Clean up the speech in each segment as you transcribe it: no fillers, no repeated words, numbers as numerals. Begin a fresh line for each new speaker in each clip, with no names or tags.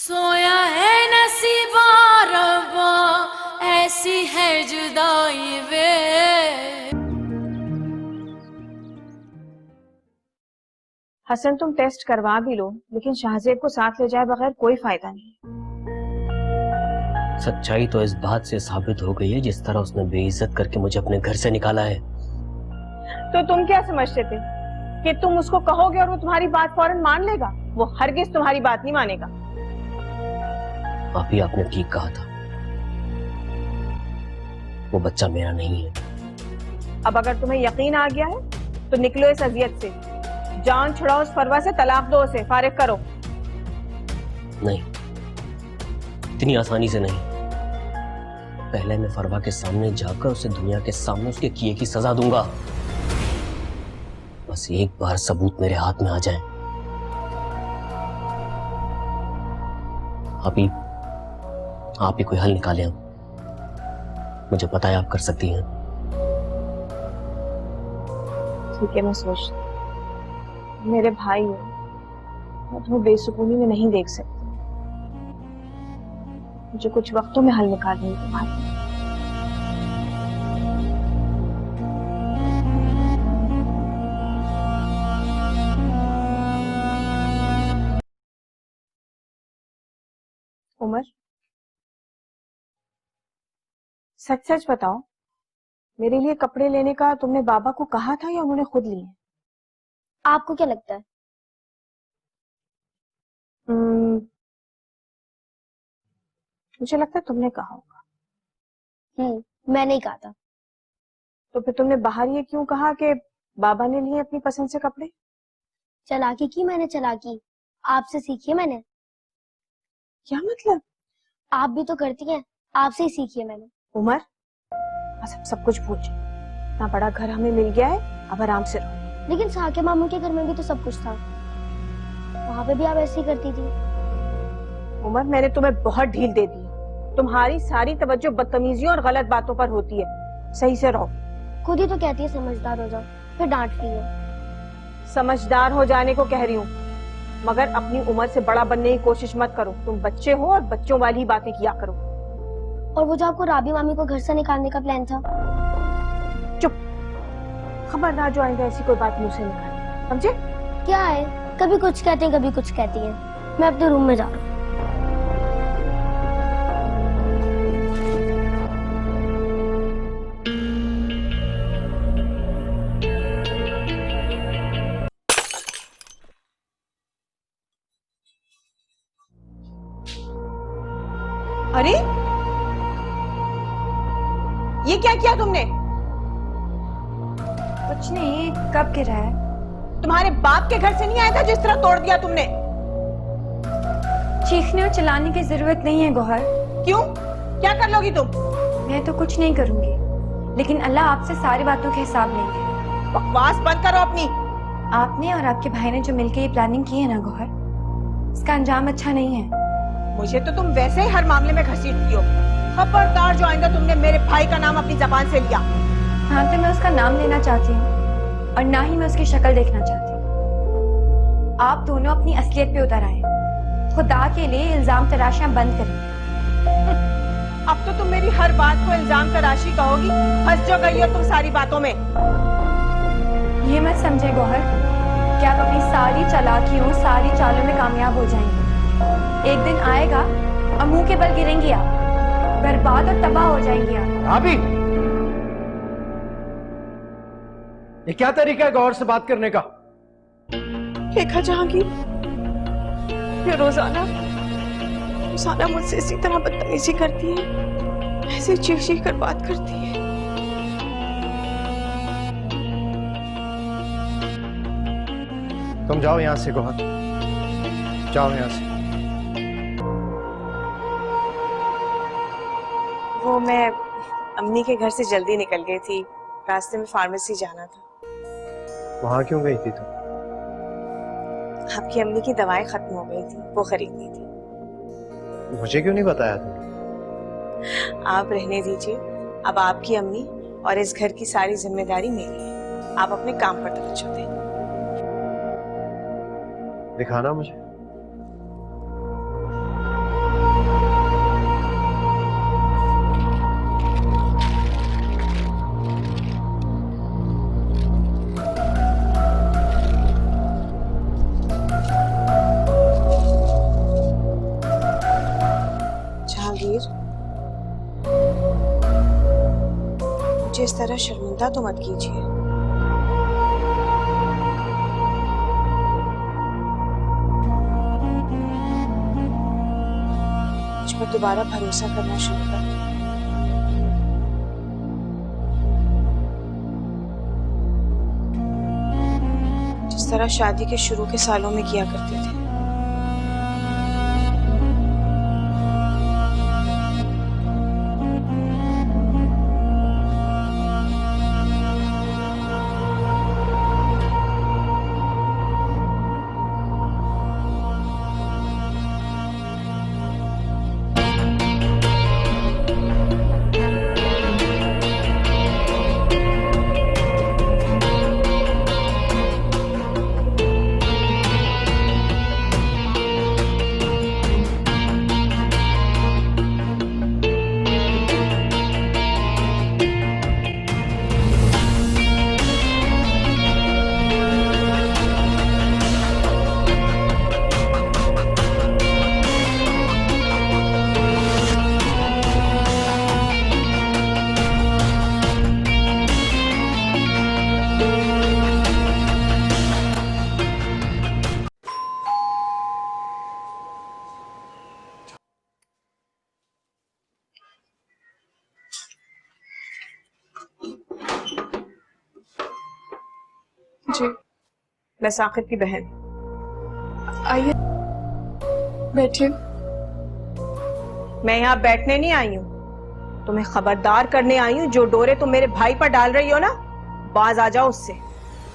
सोया है नसीबा रब्बा, ऐसी है जुदाई वे।
हसन, तुम टेस्ट करवा भी लो, लेकिन शाहजेब को साथ ले जाए बगैर कोई फायदा नहीं।
सच्चाई तो इस बात से साबित हो गई है जिस तरह उसने बेइज्जत करके मुझे अपने घर से निकाला है।
तो तुम क्या समझते थे कि तुम उसको कहोगे और वो तुम्हारी बात फौरन मान लेगा? वो हरगिज तुम्हारी बात नहीं मानेगा।
अभी आपने ठीक कहा था, वो बच्चा मेरा नहीं है।
अब अगर तुम्हें यकीन आ गया है तो निकलो इस अजियत से, जान छुड़ाओ उस फरवा से, तलाक दो उसे, फारिग करो।
नहीं, इतनी आसानी से नहीं। पहले मैं फरवा के सामने जाकर उसे दुनिया के सामने उसके किए की सजा दूंगा। बस एक बार सबूत मेरे हाथ में आ जाए। आप ही कोई हल निकालें। मुझे पता है आप कर सकती हैं।
ठीक है, मैं सोचती, मेरे भाई हो, मैं तुम्हें बेसुकूनी में नहीं देख सकती। मुझे कुछ वक्तों में हल निकालनी है तुम्हारी। उमर, सच सच बताओ, मेरे लिए कपड़े लेने का तुमने बाबा को कहा था या उन्होंने खुद लिए?
आपको क्या लगता है?
मुझे लगता है तुमने कहा होगा।
मैंने ही कहा था।
तो फिर तुमने बाहर ये क्यों कहा कि बाबा ने लिए अपनी पसंद से कपड़े?
चालाकी की मैंने, चालाकी आपसे सीखी है मैंने।
क्या मतलब?
आप भी तो करती हैं, आपसे ही सीखी है मैंने।
उमर, सब कुछ भूल जाओ। इतना बड़ा घर हमें मिल गया है, अब आराम से रहो।
लेकिन साके मामू के घर में भी तो सब कुछ था, वहाँ पे भी आप ऐसे ही करती थी।
उमर, मैंने तुम्हें बहुत ढील दे दी। तुम्हारी सारी तवज्जो बदतमीजियों और गलत बातों पर होती है। सही से रहो।
खुद ही तो कहती है समझदार हो जाओ, फिर डांटती है।
समझदार हो जाने को कह रही हूँ, मगर अपनी उम्र से बड़ा बनने की कोशिश मत करो। तुम बच्चे हो और बच्चों वाली बातें किया करो।
और वो जो आपको राबी मामी को घर से निकालने का प्लान था?
चुप, खबरदार जो आएगा ऐसी कोई बात मुंह से निकाल, समझे?
क्या है, कभी कुछ कहते हैं कभी कुछ कहती है। मैं अपने रूम में जा रहा हूँ।
अरे, ये क्या किया तुमने?
कुछ नहीं, कब गिरा है?
तुम्हारे बाप के घर से नहीं आया था जिस तरह तोड़ दिया तुमने?
चीखने और चिल्लाने की जरूरत नहीं है गौहर।
क्यों? क्या कर लोगी तुम?
मैं तो कुछ नहीं करूंगी, लेकिन अल्लाह आपसे सारी बातों के हिसाब लेंगे।
बकवास बंद करो अपनी।
आपने और आपके भाई ने जो मिलकर ये प्लानिंग की है ना गौहर, इसका अंजाम अच्छा नहीं है।
मुझे तो तुम वैसे ही हर मामले में घसीटती हो। खबरदार जो आएगा तुमने मेरे भाई का नाम अपनी जबान से लिया।
हाँ, तो मैं उसका नाम लेना चाहती हूँ और ना ही मैं उसकी शक्ल देखना चाहती हूँ। आप दोनों अपनी असलियत पे उतर आए। खुदा के लिए इल्जाम तराशियां बंद करें।
अब तो तुम मेरी हर बात को इल्जाम तराशी कहोगी। फंस जो गई हो तुम सारी बातों में।
ये मत समझे गौहर कि आप अपनी सारी चालाकियों, सारी चालों में कामयाब हो जाएंगे। एक दिन आएगा और मुंह के बल गिरेंगी आप, बर्बाद और तबाह हो जाएंगी आप।
अभी ये क्या तरीका है गौर से बात करने का?
देखा जहांगीर, ये रोजाना मुझसे इसी तरह बदतमीजी करती है, ऐसे चीख चीख कर बात करती है।
तुम जाओ यहां से गौहर, जाओ यहां से।
वो मैं अम्मी के घर से जल्दी निकल गई थी, रास्ते में फार्मेसी जाना था।
वहां क्यों गई थी तुम?
आपकी अम्मी की दवाएं खत्म हो गई थी, वो खरीदनी थी।
मुझे क्यों नहीं बताया तुमने?
आप रहने दीजिए, अब आपकी अम्मी और इस घर की सारी जिम्मेदारी मेरी है। आप अपने काम पर तवज्जो दें।
दिखाना मुझे।
मुझे इस तरह शर्मिंदा तो मत कीजिए। मुझ पर दोबारा भरोसा करना शुरू कर। जिस तरह शादी के शुरू के सालों में किया करते थे। जी, मैं साकिब की बहन। आइए बैठिए। मैं यहाँ बैठने नहीं आई हूँ, तुम्हें खबरदार करने आई हूँ। जो डोरे तुम मेरे भाई पर डाल रही हो ना, बाज आ जाओ उससे।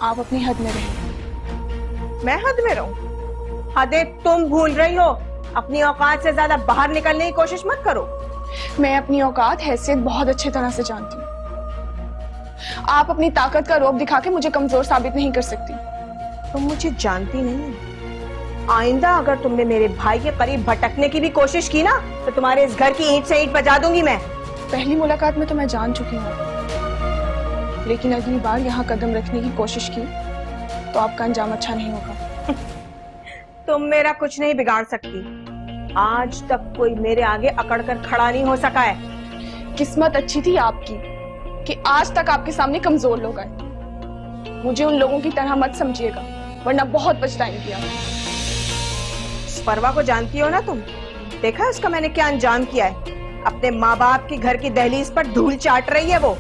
आप अपनी हद में रहिए। मैं हद में रहूं? हदें तुम भूल रही हो। अपनी औकात से ज्यादा बाहर निकलने की कोशिश मत करो। मैं अपनी औकात हैसियत बहुत अच्छी तरह से जानती हूँ। आप अपनी ताकत का रौब दिखा के मुझे कमजोर साबित नहीं कर सकती। तुम मुझे जानती नहीं। आइंदा अगर तुमने मेरे भाई के करीब भटकने की भी कोशिश की ना, तो तुम्हारे इस घर की ईंट से ईंट बजा दूंगी मैं। पहली मुलाकात में तो मैं जान चुकी हूँ, लेकिन अगली बार यहाँ कदम रखने की कोशिश की तो आपका अंजाम अच्छा नहीं होगा। तुम मेरा कुछ नहीं बिगाड़ सकती। आज तक कोई मेरे आगे अकड़ कर खड़ा नहीं हो सका है। किस्मत अच्छी थी आपकी कि आज तक आपके सामने कमजोर लोग आए। मुझे उन लोगों की तरह मत समझिएगा, वरना बहुत पछताएंगी आप। इस परवा को जानती हो ना तुम? देखा उसका मैंने क्या अंजाम किया है। अपने माँ बाप के घर की दहलीज पर धूल चाट रही है वो।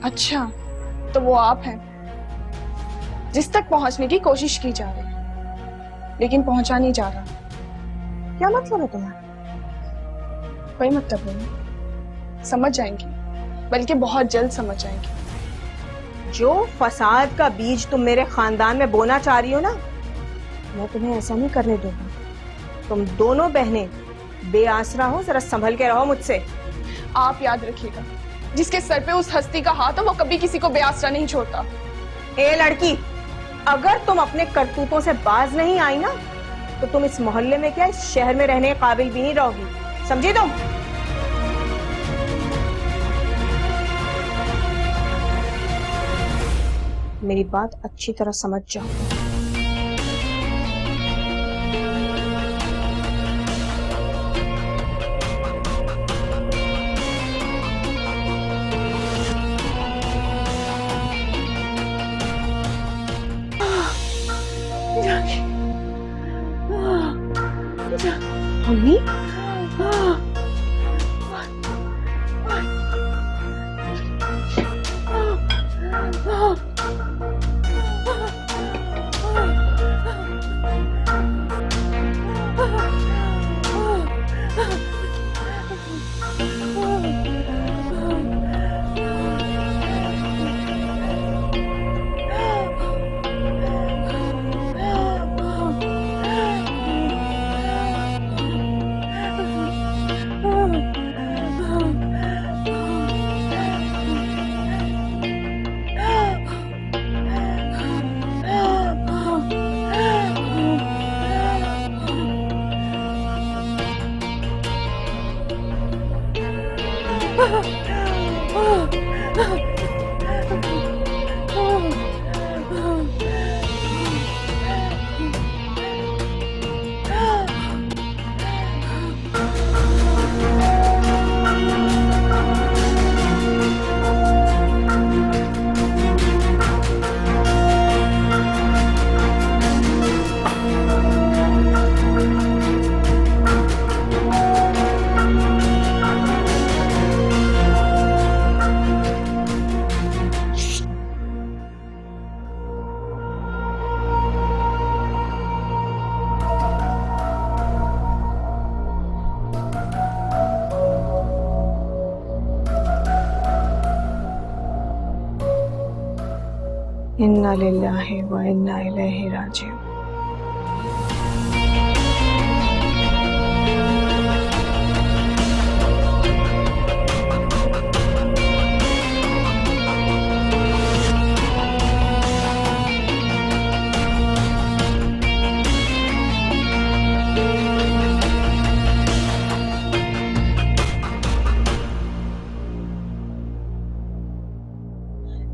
अच्छा, तो वो आप हैं जिस तक पहुंचने की कोशिश की जा रही, लेकिन पहुंचा नहीं जा रहा। क्या मतलब है तुम्हारा? कोई मतलब नहीं, समझ जाएंगी, बल्कि बहुत जल्द समझ जाएंगी। जो फसाद का बीज तुम मेरे खानदान में बोना चाह रही हो ना, मैं तुम्हें ऐसा नहीं करने दूंगा। तुम दोनों बहनें बेआसरा हो, जरा संभल के रहो मुझसे। आप याद रखिएगा, जिसके सर पे उस हस्ती का हाथ हो, वो कभी किसी को बेआसरा नहीं छोड़ता। ए लड़की, अगर तुम अपने करतूतों से बाज नहीं आई ना, तो तुम इस मोहल्ले में क्या, इस शहर में रहने के काबिल भी नहीं रहोगी। समझी तुम? मेरी बात अच्छी तरह समझ जाओ। मम्मी, इन्ना लिल्लाहि व इन्ना इलैहि राजिऊन।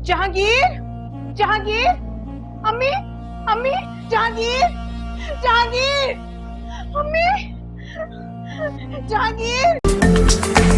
जहांगीर, जहांगीर, अम्मी, अम्मी, जहांगीर, जहांगीर, अम्मी, जहांगीर।